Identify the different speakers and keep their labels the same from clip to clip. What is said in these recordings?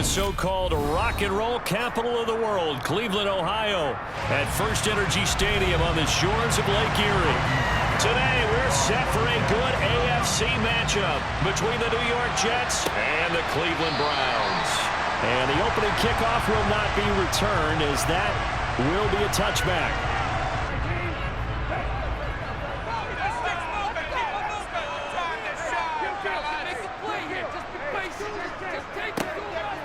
Speaker 1: so-called rock and roll capital of the world, Cleveland, Ohio, at First Energy Stadium on the shores of Lake Erie. Today, we're set for a good AFC matchup between the New York Jets and the Cleveland Browns. And the opening kickoff will not be returned, as that will be a touchback.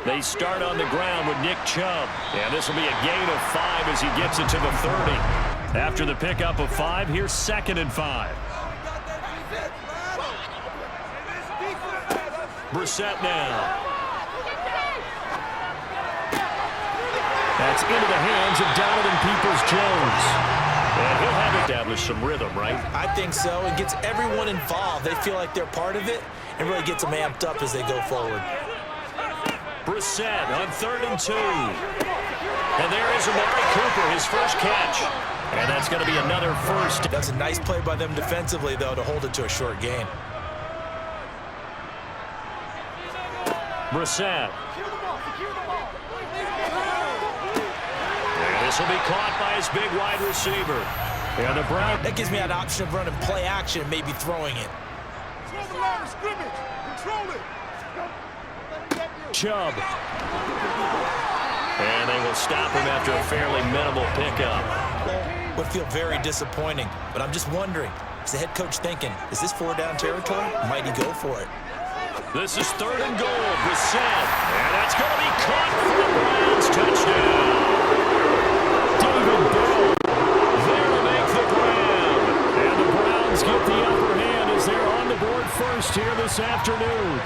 Speaker 1: They start on the ground with Nick Chubb. And this will be a gain of 5 as he gets it to the 30. After the pickup of 5, here's 2nd and 5. Brissett now. That's into the hands of Donovan Peoples-Jones. And he'll have established some rhythm, right?
Speaker 2: I think so. It gets everyone involved. They feel like they're part of it and really gets them amped up as they go forward.
Speaker 1: Brissett on 3rd and 2. And there is Amari Cooper, his first catch. And that's going to be another first.
Speaker 2: That's a nice play by them defensively, though, to hold it to a short gain.
Speaker 1: Brissett. And this will be caught by his big wide receiver. And the Browns.
Speaker 2: That gives me an option of running play action, maybe throwing it.
Speaker 3: Control it.
Speaker 1: Chubb. And they will stop him after a fairly minimal pickup.
Speaker 2: Would feel very disappointing, but I'm just wondering, is the head coach thinking, is this 4-down territory? Might he go for it?
Speaker 1: This is 3rd and goal. Brissett. And that's going to be caught for the Browns. Touchdown. David Bell there to make the grab. And the Browns get the upper hand as they're on the board first here this afternoon.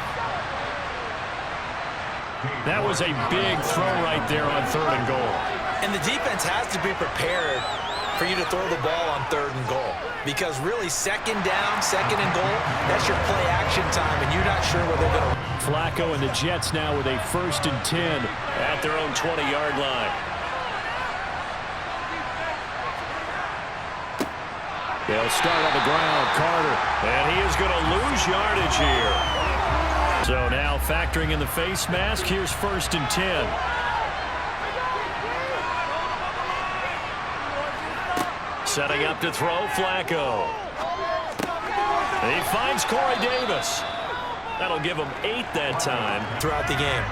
Speaker 1: That was a big throw right there on 3rd and goal.
Speaker 2: And the defense has to be prepared for you to throw the ball on 3rd and goal. Because really, 2nd down, 2nd and goal, that's your play action time, and you're not sure where they're going to.
Speaker 1: Flacco and the Jets now with a 1st and 10 at their own 20-yard line. They'll start on the ground, Carter, and he is going to lose yardage here. So now factoring in the face mask, here's 1st and 10. Setting up to throw, Flacco. He finds Corey Davis. That'll give him 8 that time.
Speaker 2: Throughout the game.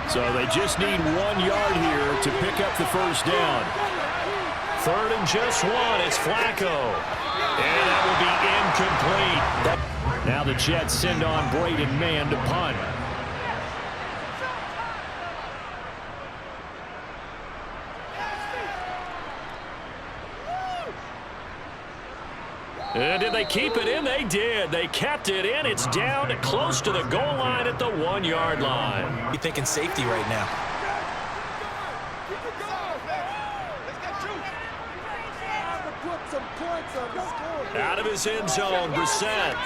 Speaker 1: So they just need 1 yard here to pick up the 1st down. 3rd and just 1, it's Flacco. And that will be incomplete. Now the Jets send on Braden Mann to punt. And did they keep it in? They did. They kept it in. It's down close to the goal line at the 1 yard line.
Speaker 2: You're thinking safety right now.
Speaker 1: Out of his end zone, Brissett.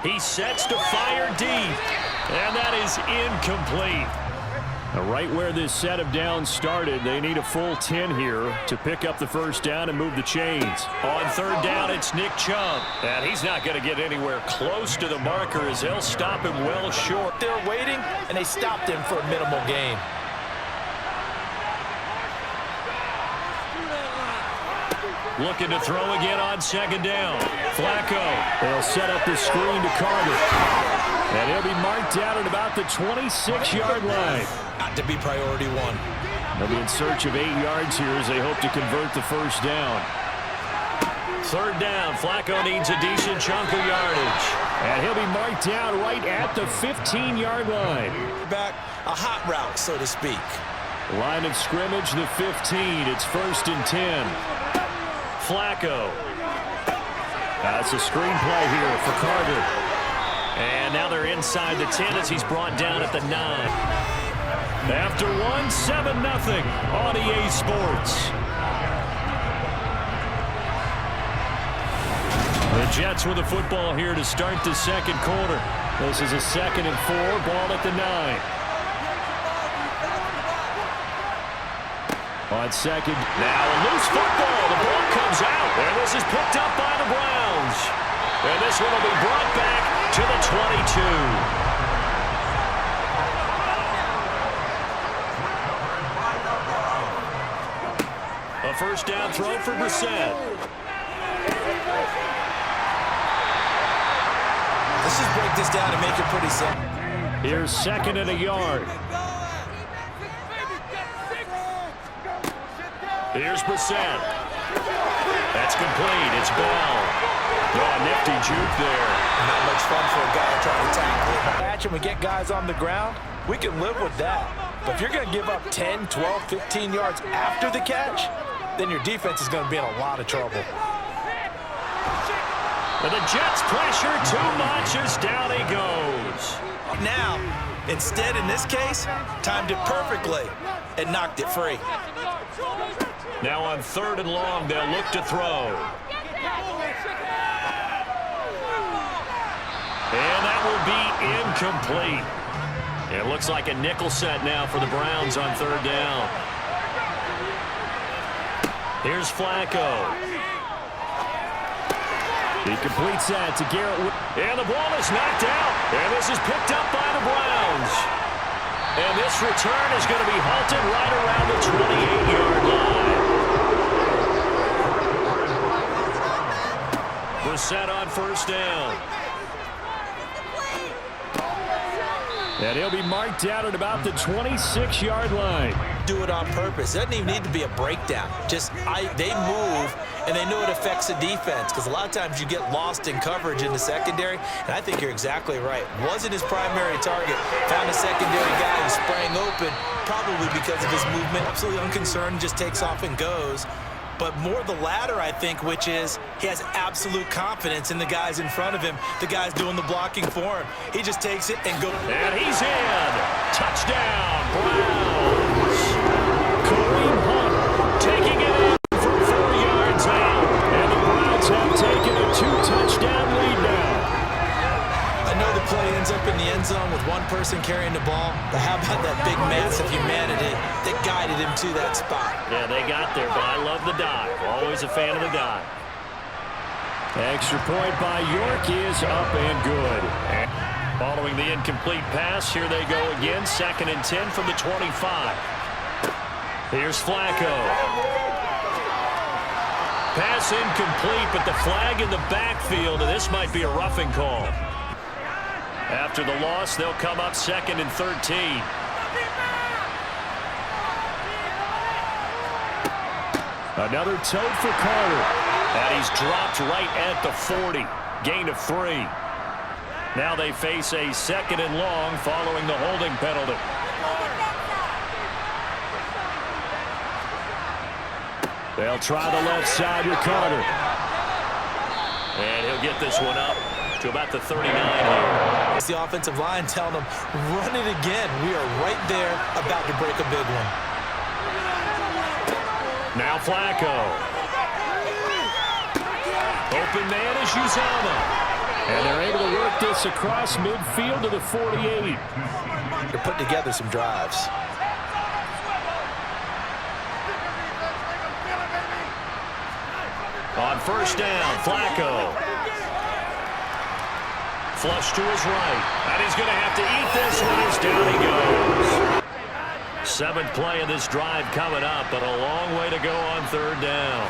Speaker 1: He sets to fire deep, and that is incomplete. Now, right where this set of downs started, they need a full 10 here to pick up the 1st down and move the chains. On 3rd down, it's Nick Chubb, and he's not going to get anywhere close to the marker as they'll stop him well short.
Speaker 2: They're waiting, and they stopped him for a minimal gain.
Speaker 1: Looking to throw again on 2nd down. Flacco. They'll set up the screen to Carter. And he'll be marked out at about the 26-yard line.
Speaker 2: Got to be priority 1.
Speaker 1: They'll be in search of 8 yards here as they hope to convert the 1st down. 3rd down. Flacco needs a decent chunk of yardage. And he'll be marked down right at the 15-yard line.
Speaker 2: Back a hot route, so to speak.
Speaker 1: Line of scrimmage, the 15. It's 1st and 10. Flacco. That's a screenplay here for Carter. And now they're inside the 10 as he's brought down at the 9. After 1, 7-0 on EA Sports. The Jets with the football here to start the 2nd quarter. This is a 2nd and 4, ball at the 9. On 2nd, now a loose football. The ball comes out, and this is picked up by the Browns. And this one will be brought back to the 22. A first down throw for Brissett.
Speaker 2: Let's just break this down and make it pretty simple.
Speaker 1: Here's 2nd and a yard. Here's Brissett. That's complete. It's Bell. Oh, nifty juke there.
Speaker 2: Not much fun for a guy trying to tackle it. Catch and we get guys on the ground, we can live with that. But if you're going to give up 10, 12, 15 yards after the catch, then your defense is going to be in a lot of trouble.
Speaker 1: And the Jets pressure too much as down he goes.
Speaker 2: Now, instead in this case, timed it perfectly and knocked it free.
Speaker 1: Now on 3rd and long, they'll look to throw. And that will be incomplete. It looks like a nickel set now for the Browns on 3rd down. Here's Flacco. He completes that to Garrett. And the ball is knocked out. And this is picked up by the Browns. And this return is going to be halted right around the 28-yard line. Brissett on 1st down. And he'll be marked out at about the 26-yard line.
Speaker 2: Do it on purpose. It doesn't even need to be a breakdown. Just they move, and they know it affects the defense because a lot of times you get lost in coverage in the secondary, and I think you're exactly right. Wasn't his primary target. Found a secondary guy who sprang open, probably because of his movement. Absolutely unconcerned, just takes off and goes. But more the latter, I think, which is he has absolute confidence in the guys in front of him, the guys doing the blocking for him. He just takes it and goes.
Speaker 1: And he's in. Touchdown, Browns. Kareem Hunt taking it in for 4 yards out. And the Browns have taken a 2-touchdown lead now.
Speaker 2: I know the play ends up in the end zone with one person carrying the ball, but how about that big massive humanity that guided him to that spot?
Speaker 1: Yeah, they got there, but I love the dive. Always a fan of the dive. Extra point by York is up and good. And following the incomplete pass, here they go again. 2nd and 10 from the 25. Here's Flacco. Pass incomplete, but the flag in the backfield, and this might be a roughing call. After the loss, they'll come up 2nd and 13. Another tote for Carter. And he's dropped right at the 40. Gain of 3. Now they face a 2nd and long following the holding penalty. They'll try the left side with Carter. And he'll get this one up to about the 39 here.
Speaker 2: It's the offensive line telling them, run it again. We are right there about to break a big one.
Speaker 1: Now Flacco. Open man is Uzama. And they're able to work this across midfield to the 48.
Speaker 2: They're putting together some drives.
Speaker 1: On 1st down, Flacco. Flush to his right. And he's going to have to eat this one as down he goes. 7th play of this drive coming up, but a long way to go on 3rd down.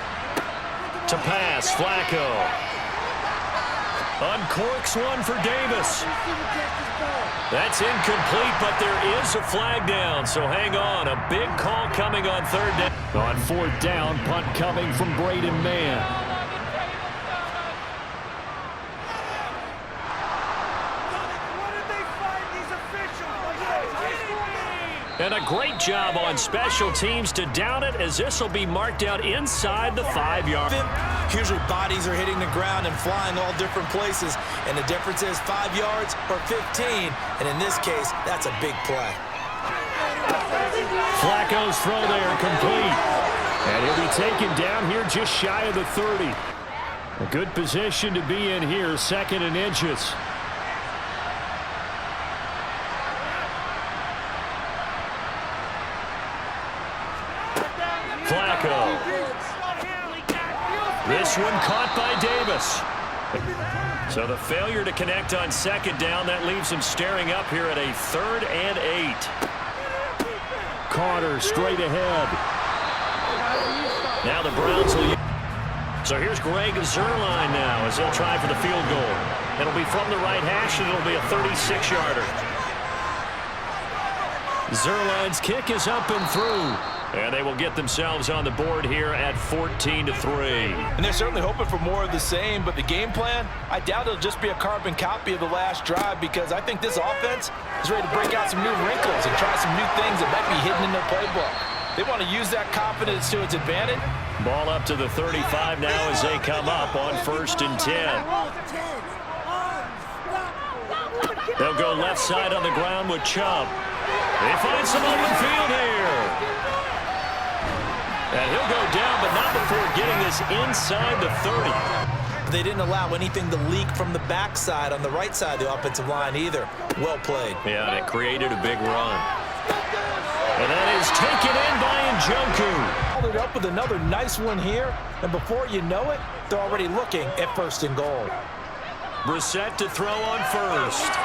Speaker 1: To pass, Flacco. Uncorks one for Davis. That's incomplete, but there is a flag down, so hang on. A big call coming on 3rd down. On 4th down, punt coming from Braden Mann. And a great job on special teams to down it, as this will be marked out inside the 5-yard.
Speaker 2: Usually bodies are hitting the ground and flying all different places, and the difference is 5 yards or 15, and in this case, that's a big play.
Speaker 1: Flacco's throw there, complete. And he'll be taken down here just shy of the 30. A good position to be in here, 2nd and inches. Flacco. This one caught by Davis. So the failure to connect on 2nd down, that leaves him staring up here at a 3rd and 8. Carter straight ahead. Now the Browns will use. So here's Greg Zuerlein now as they'll try for the field goal. It'll be from the right hash, and it'll be a 36-yarder. Zuerlein's kick is up and through. And they will get themselves on the board here at 14-3.
Speaker 3: And they're certainly hoping for more of the same, but the game plan, I doubt it'll just be a carbon copy of the last drive, because I think this offense is ready to break out some new wrinkles and try some new things that might be hidden in their playbook. They want to use that confidence to its advantage.
Speaker 1: Ball up to the 35 now as they come up on 1st and 10. They'll go left side on the ground with Chubb. They find some open field here. And he'll go down, but not before getting this inside the 30.
Speaker 2: They didn't allow anything to leak from the backside on the right side of the offensive line either. Well played.
Speaker 1: Yeah, and it created a big run. And that is taken in by Njoku.
Speaker 3: Followed up with another nice one here, and before you know it, they're already looking at 1st and goal.
Speaker 1: Brissett to throw on 1st.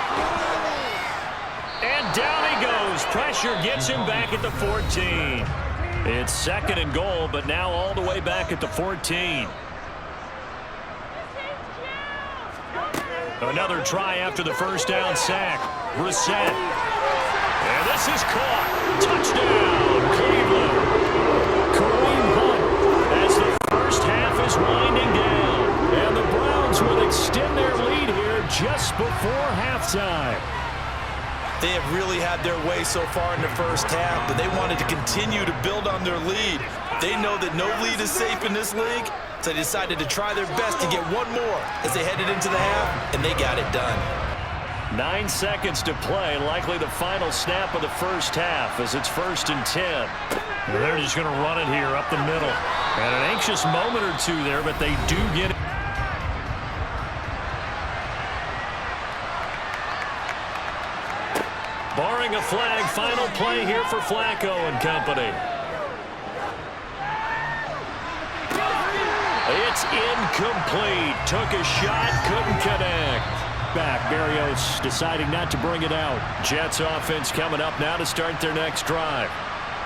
Speaker 1: And down he goes. Pressure gets him back at the 14. It's 2nd and goal, but now all the way back at the 14. Another try after the 1st down sack. Brissett. And this is caught. Touchdown, Cleveland. Kareem Hunt as the 1st half is winding down. And the Browns will extend their lead here just before halftime.
Speaker 2: They have really had their way so far in the 1st half, but they wanted to continue to build on their lead. They know that no lead is safe in this league, so they decided to try their best to get one more as they headed into the half, and they got it done.
Speaker 1: 9 seconds to play, likely the final snap of the 1st half as it's 1st and 10. They're just going to run it here up the middle. And an anxious moment or two there, but they do get it. Barring a flag, final play here for Flacco and company. It's incomplete. Took a shot, couldn't connect. Back, Berrios deciding not to bring it out. Jets offense coming up now to start their next drive.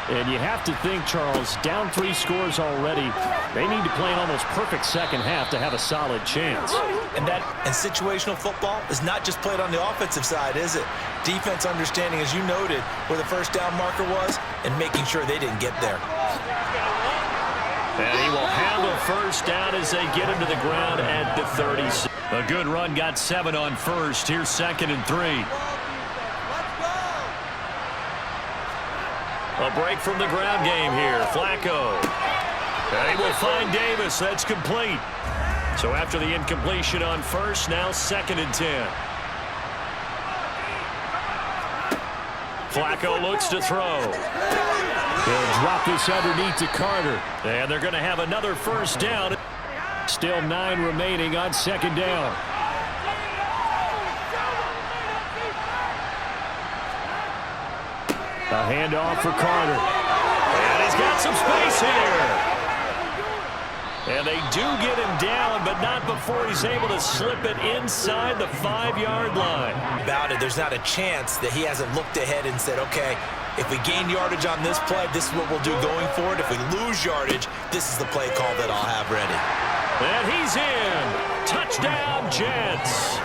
Speaker 1: And you have to think, Charles, down 3 scores already. They need to play an almost perfect 2nd half to have a solid chance.
Speaker 2: And situational football is not just played on the offensive side, is it? Defense understanding, as you noted, where the 1st down marker was and making sure they didn't get there.
Speaker 1: And he will have a 1st down as they get him to the ground at the 36. A good run, got 7 on 1st. Here's 2nd and 3. A break from the ground game here. Flacco. And he will find Davis. That's complete. So after the incompletion on 1st, now 2nd and 10. Flacco looks to throw. He'll drop this underneath to Carter. And they're going to have another 1st down. Still 9 remaining on 2nd down. A handoff for Carter. And he's got some space here. And they do get him down, but not before he's able to slip it inside the 5-yard line.
Speaker 2: About it, there's not a chance that he hasn't looked ahead and said, okay, if we gain yardage on this play, this is what we'll do going forward. If we lose yardage, this is the play call that I'll have ready.
Speaker 1: And he's in. Touchdown, Jets.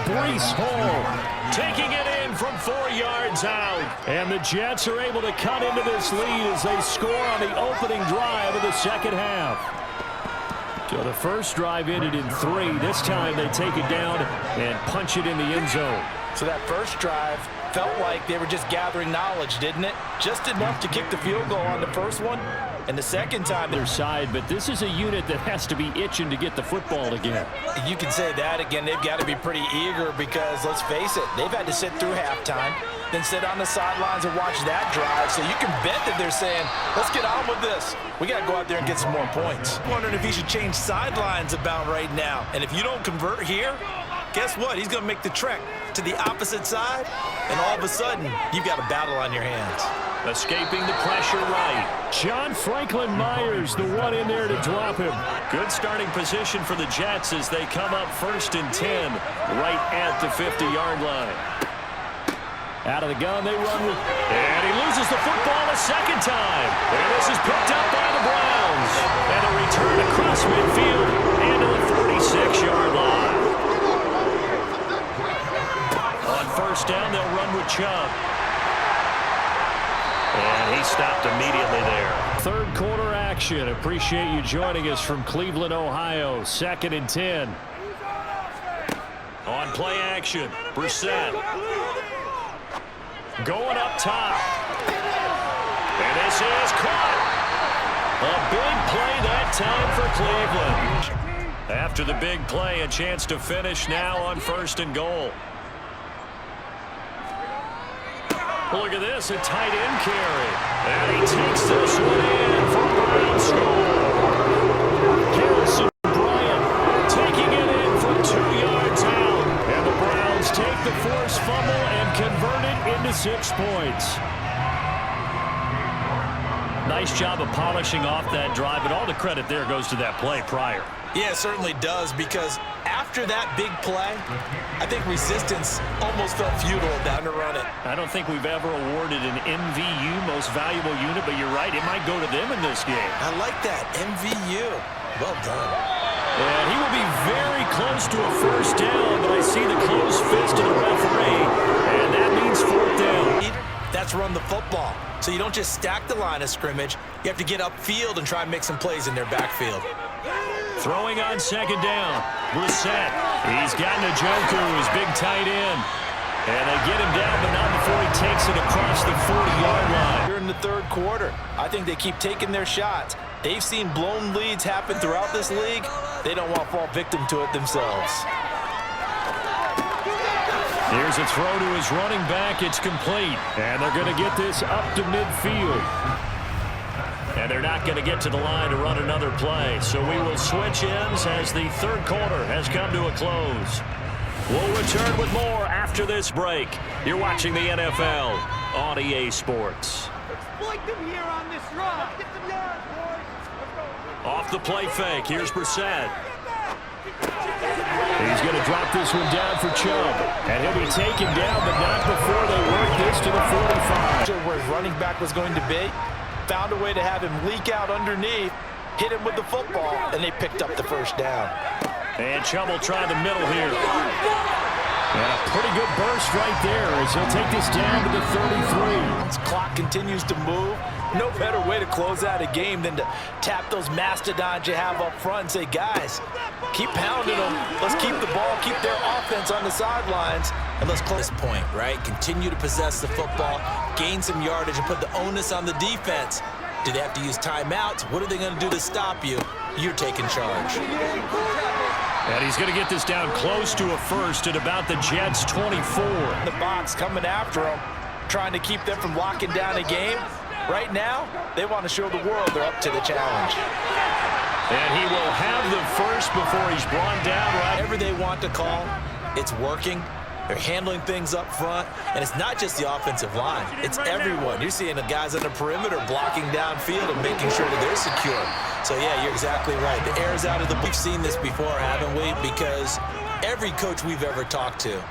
Speaker 1: Breece Hall taking it in from 4 yards out. And the Jets are able to cut into this lead as they score on the opening drive of the 2nd half. So the 1st drive ended in 3. This time they take it down and punch it in the end zone.
Speaker 3: So that 1st drive felt like they were just gathering knowledge, didn't it? Just enough to kick the field goal on the 1st one. And the 2nd time,
Speaker 1: their side, but this is a unit that has to be itching to get the football again.
Speaker 3: You can say that again. They've got to be pretty eager because, let's face it, they've had to sit through halftime, then sit on the sidelines and watch that drive. So you can bet that they're saying, let's get on with this. We got to go out there and get some more points.
Speaker 2: I'm wondering if he should change sidelines about right now. And if you don't convert here, guess what? He's going to make the trek to the opposite side, and all of a sudden, you've got a battle on your hands.
Speaker 1: Escaping the pressure right. John Franklin Myers, the one in there to drop him. Good starting position for the Jets as they come up 1st and 10 right at the 50-yard line. Out of the gun, they run with, and he loses the football a second time. And this is picked up by the Browns. And a return across midfield and to the 46-yard line. On first down, they'll run with Chubb. And he stopped immediately there. Third quarter action. Appreciate you joining us from Cleveland, Ohio. 2nd and 10. On play action, Brissett. Going up top. And this is caught. A big play that time for Cleveland. After the big play, a chance to finish now on 1st and goal. Look at this, a tight end carry. And he takes this one in for Brown score. Harrison Bryant taking it in from 2 yards out. And the Browns take the forced fumble and convert it into 6 points. Nice job of polishing off that drive, but all the credit there goes to that play prior.
Speaker 2: Yeah, it certainly does, because after that big play, I think resistance almost felt futile down to run it.
Speaker 1: I don't think we've ever awarded an MVU, most valuable unit, but you're right, it might go to them in this game.
Speaker 2: I like that, MVU. Well done.
Speaker 1: And he will be very close to a first down, but I see the closed fist of the referee, and that means 4th down.
Speaker 2: That's run the football. So you don't just stack the line of scrimmage. You have to get upfield and try and make some plays in their backfield.
Speaker 1: Throwing on 2nd down, Brissett. He's got Njoku, his big tight end. And they get him down, but not before he takes it across the 40-yard line.
Speaker 3: Here in the third quarter, I think they keep taking their shots. They've seen blown leads happen throughout this league. They don't want to fall victim to it themselves.
Speaker 1: Here's a throw to his running back. It's complete. And they're going to get this up to midfield. And they're not going to get to the line to run another play. So we will switch ends as the third quarter has come to a close. We'll return with more after this break. You're watching the NFL on EA Sports.
Speaker 4: Exploit them here on this run. Get some yards, boys.
Speaker 1: Off the play fake. Here's Brissett. He's going to drop this one down for Chubb. And he'll be taken down, but not before they work this to the 45.
Speaker 3: Where his running back was going to be. Found a way to have him leak out underneath, hit him with the football, and they picked up the first down.
Speaker 1: And Chubb will try the middle here. And a pretty good burst right there as he'll take this down to the 33.
Speaker 3: This clock continues to move. No better way to close out a game than to tap those mastodons you have up front and say, guys, keep pounding them. Let's keep the ball, keep their offense on the sidelines.
Speaker 2: And let's close this point, right? Continue to possess the football, gain some yardage, and put the onus on the defense. Do they have to use timeouts? What are they going to do to stop you? You're taking charge.
Speaker 1: And he's going to get this down close to a first at about the Jets' 24.
Speaker 3: The box coming after them, trying to keep them from locking down a game. Right now, they want to show the world they're up to the challenge.
Speaker 1: And he will have the first before he's brought down.
Speaker 2: Whatever they want to call, it's working. They're handling things up front, and it's not just the offensive line. It's everyone. You're seeing the guys on the perimeter blocking downfield and making sure that they're secure. So, yeah, you're exactly right. The air's out of the... We've seen this before, haven't we? Because every coach we've ever talked to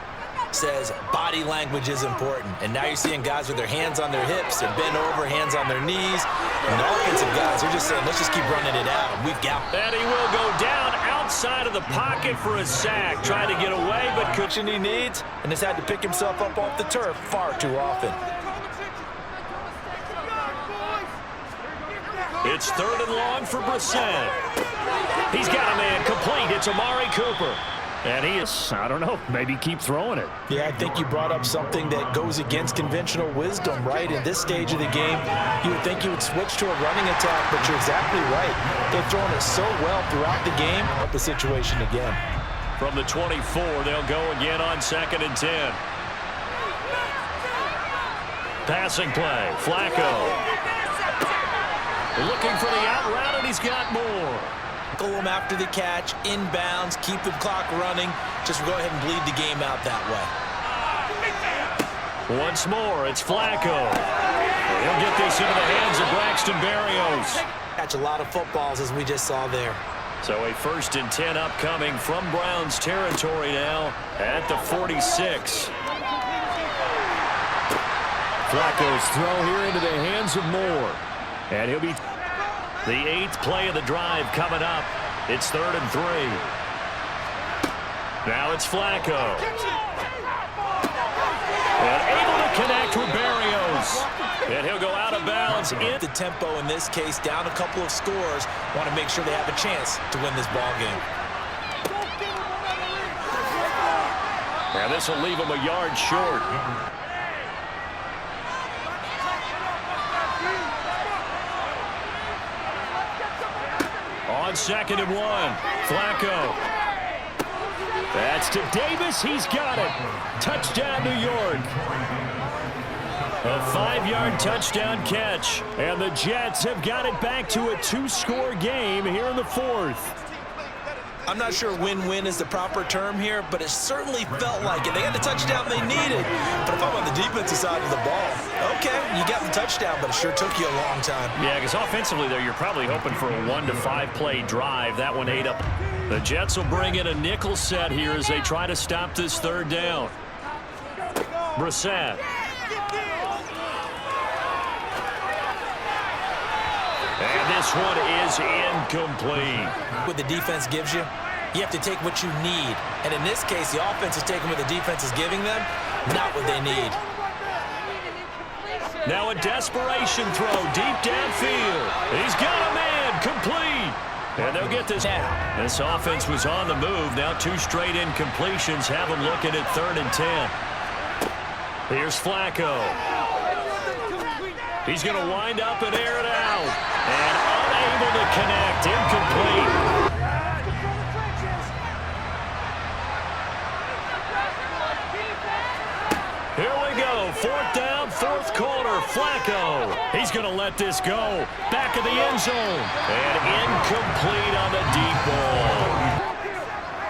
Speaker 2: says body language is important. And now you're seeing guys with their hands on their hips, they're bent over, hands on their knees. And the offensive guys, they're just saying, let's just keep running it out. And we've got...
Speaker 1: And he will go down outside of the pocket for a sack, trying to get away, but
Speaker 3: cushion he needs, and has had to pick himself up off the turf far too often.
Speaker 1: It's 3rd and long for Brissett. He's got a man complete. It's Amari Cooper. And he is, I don't know, maybe keep throwing it.
Speaker 3: Yeah, I think you brought up something that goes against conventional wisdom, right? In this stage of the game, you would think you would switch to a running attack, but you're exactly right. They've thrown it so well throughout the game, up the situation again.
Speaker 1: From the 24, they'll go again on 2nd and 10. Passing play, Flacco. Looking for the out route, and he's got more.
Speaker 2: Go him after the catch, inbounds, keep the clock running. Just go ahead and bleed the game out that way.
Speaker 1: Once more, it's Flacco. He'll get this into the hands of Braxton Berrios.
Speaker 2: Catch a lot of footballs, as we just saw there.
Speaker 1: So a 1st and 10 upcoming from Browns territory now at the 46. Flacco's throw here into the hands of Moore. And he'll be the 8th play of the drive coming up. It's 3rd and 3. Now it's Flacco. And able to connect with Berrios. And he'll go out of bounds.
Speaker 2: The tempo in this case, down a couple of scores, want to make sure they have a chance to win this ball game.
Speaker 1: And this will leave him a yard short. On 2nd and 1, Flacco. That's to Davis. He's got it. Touchdown, New York. A 5-yard touchdown catch. And the Jets have got it back to a 2-score game here in the 4th.
Speaker 2: I'm not sure win-win is the proper term here, but it certainly felt like it. They got the touchdown they needed. But if I'm on the defensive side of the ball, okay, you got the touchdown, but it sure took you a long time.
Speaker 1: Yeah, because offensively there, you're probably hoping for a 1 to 5 play drive. That one ate up. The Jets will bring in a nickel set here as they try to stop this 3rd down. Brissett. And this one is incomplete.
Speaker 2: What the defense gives you, you have to take what you need. And in this case, the offense is taking what the defense is giving them, not what they need.
Speaker 1: Now a desperation throw deep downfield. He's got a man, complete. And they'll get this out. This offense was on the move. Now 2 straight incompletions have them looking at 3rd and 10. Here's Flacco. He's going to wind up and air it out. And unable to connect. Incomplete. Here we go. 4th down, 4th quarter. Flacco. He's going to let this go. Back of the end zone. And incomplete on the deep ball.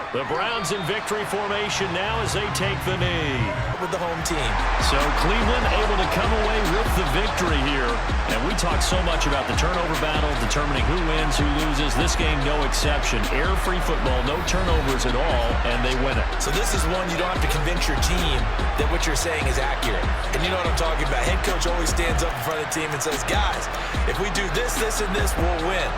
Speaker 1: The Browns in victory formation now as they take the knee.
Speaker 2: With the home team.
Speaker 1: So Cleveland able to come away with the victory here. And we talk so much about the turnover battle, determining who wins, who loses. This game, no exception. Error-free football, no turnovers at all, and they win it.
Speaker 2: So this is one you don't have to convince your team that what you're saying is accurate. And you know what I'm talking about. Head coach always stands up in front of the team and says, guys, if we do this, this, and this, we'll win.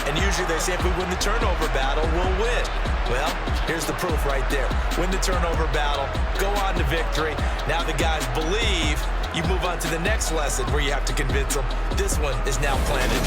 Speaker 2: And usually they say if we win the turnover battle, we'll win. Well, here's the proof right there. Win the turnover battle, go on to victory. Now the guys believe. You move on to the next lesson where you have to convince them. This one is now planted.